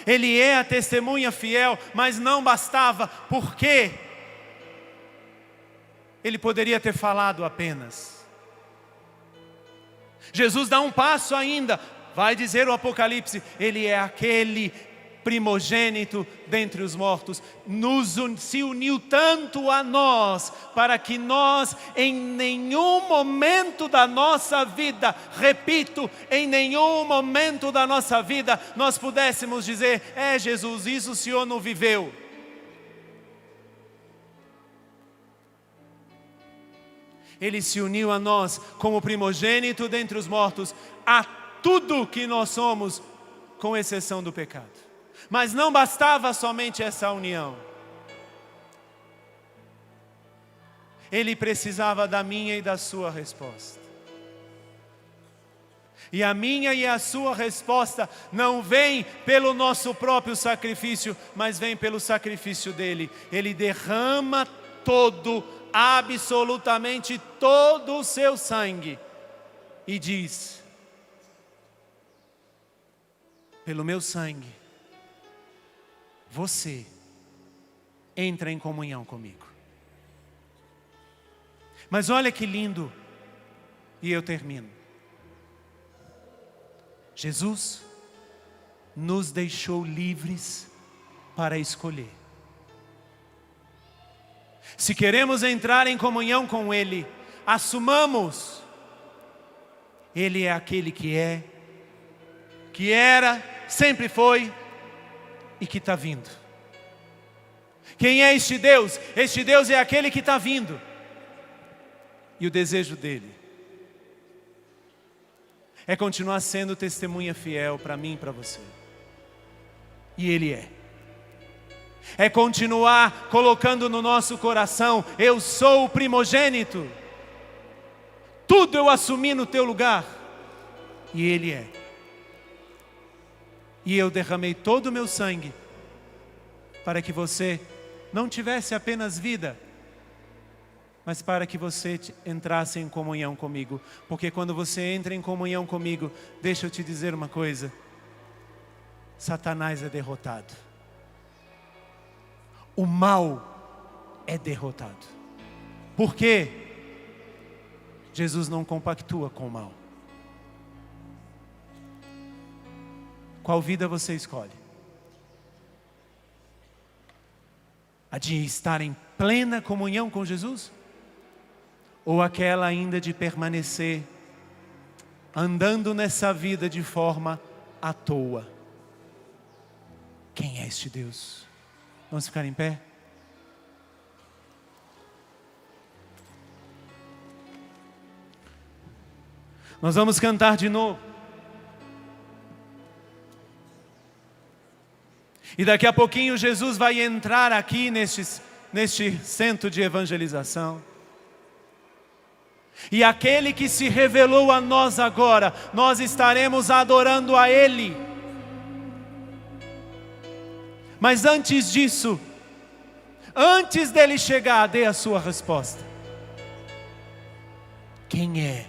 Ele é a testemunha fiel, mas não bastava, porque Ele poderia ter falado apenas. Jesus dá um passo ainda, vai dizer o Apocalipse, Ele é aquele primogênito dentre os mortos, se uniu tanto a nós, para que nós em nenhum momento da nossa vida, repito, em nenhum momento da nossa vida, nós pudéssemos dizer, Jesus, isso o Senhor não viveu. Ele se uniu a nós como primogênito dentre os mortos, a tudo que nós somos, com exceção do pecado. Mas não bastava somente essa união. Ele precisava da minha e da sua resposta. E a minha e a sua resposta não vem pelo nosso próprio sacrifício, mas vem pelo sacrifício dele. Ele derrama todo, absolutamente todo o seu sangue. E diz, pelo meu sangue, você entra em comunhão comigo. Mas olha que lindo, e eu termino. Jesus nos deixou livres para escolher. Se queremos entrar em comunhão com Ele, assumamos, Ele é aquele que era, sempre foi, e que está vindo. Quem é este Deus? Este Deus é aquele que está vindo. E o desejo dele é continuar sendo testemunha fiel para mim e para você. E Ele é. É continuar colocando no nosso coração, eu sou o primogênito. Tudo eu assumi no teu lugar. E Ele é. E eu derramei todo o meu sangue para que você não tivesse apenas vida, mas para que você entrasse em comunhão comigo. Porque quando você entra em comunhão comigo, deixa eu te dizer uma coisa, Satanás é derrotado. O mal é derrotado. Por quê? Jesus não compactua com o mal. qual vida você escolhe? A de estar em plena comunhão com Jesus? Ou aquela ainda de permanecer andando nessa vida de forma à toa? Quem é este Deus? Vamos ficar em pé? Nós vamos cantar de novo. E daqui a pouquinho Jesus vai entrar aqui neste centro de evangelização. E aquele que se revelou a nós agora, nós estaremos adorando a Ele. Mas antes disso, antes dele chegar, dê a sua resposta. Quem é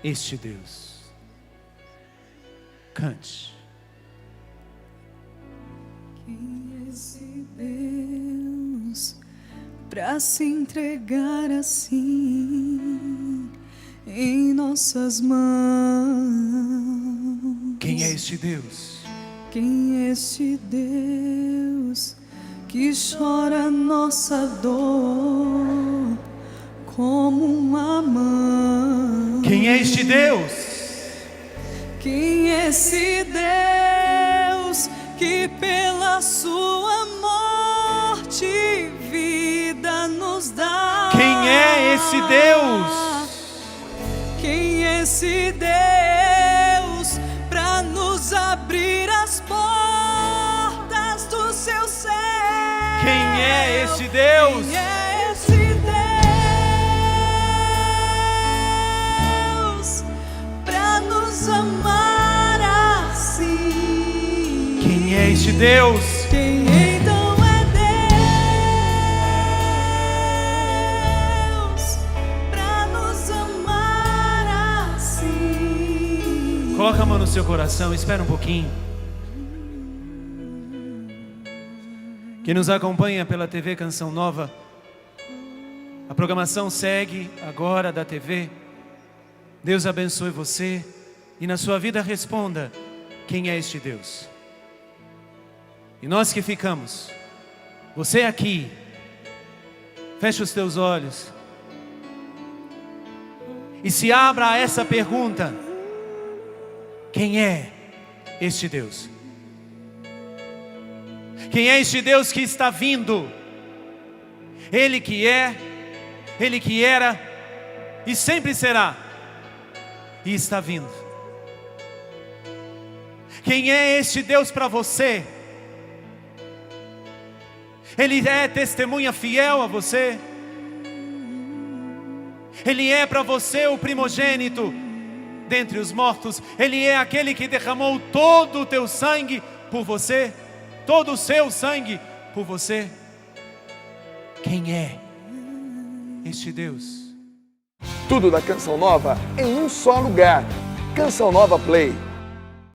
este Deus? Cante. Quem é esse Deus para se entregar assim em nossas mãos? Quem é este Deus? Quem é este Deus que chora nossa dor como uma mãe? Quem é este Deus? Quem é esse Deus que pela sua morte vida nos dá? Quem é esse Deus? Quem é esse Deus para nos abrir as portas do seu céu? Quem é esse Deus? Quem é esse Deus para nos amar assim? Quem é este Deus? Quem então é Deus para nos amar assim? Coloca a mão no seu coração, espera um pouquinho. Quem nos acompanha pela TV Canção Nova, a programação segue agora da TV. Deus abençoe você e na sua vida responda: quem é este Deus? E nós que ficamos, você aqui, feche os teus olhos e se abra a essa pergunta: quem é este Deus? Quem é este Deus que está vindo? Ele que é, Ele que era e sempre será, e está vindo. Quem é este Deus para você? Ele é testemunha fiel a você. Ele é para você o primogênito dentre os mortos. Ele é aquele que derramou todo o teu sangue por você, todo o seu sangue por você. Quem é este Deus? Tudo da Canção Nova em um só lugar. Canção Nova Play.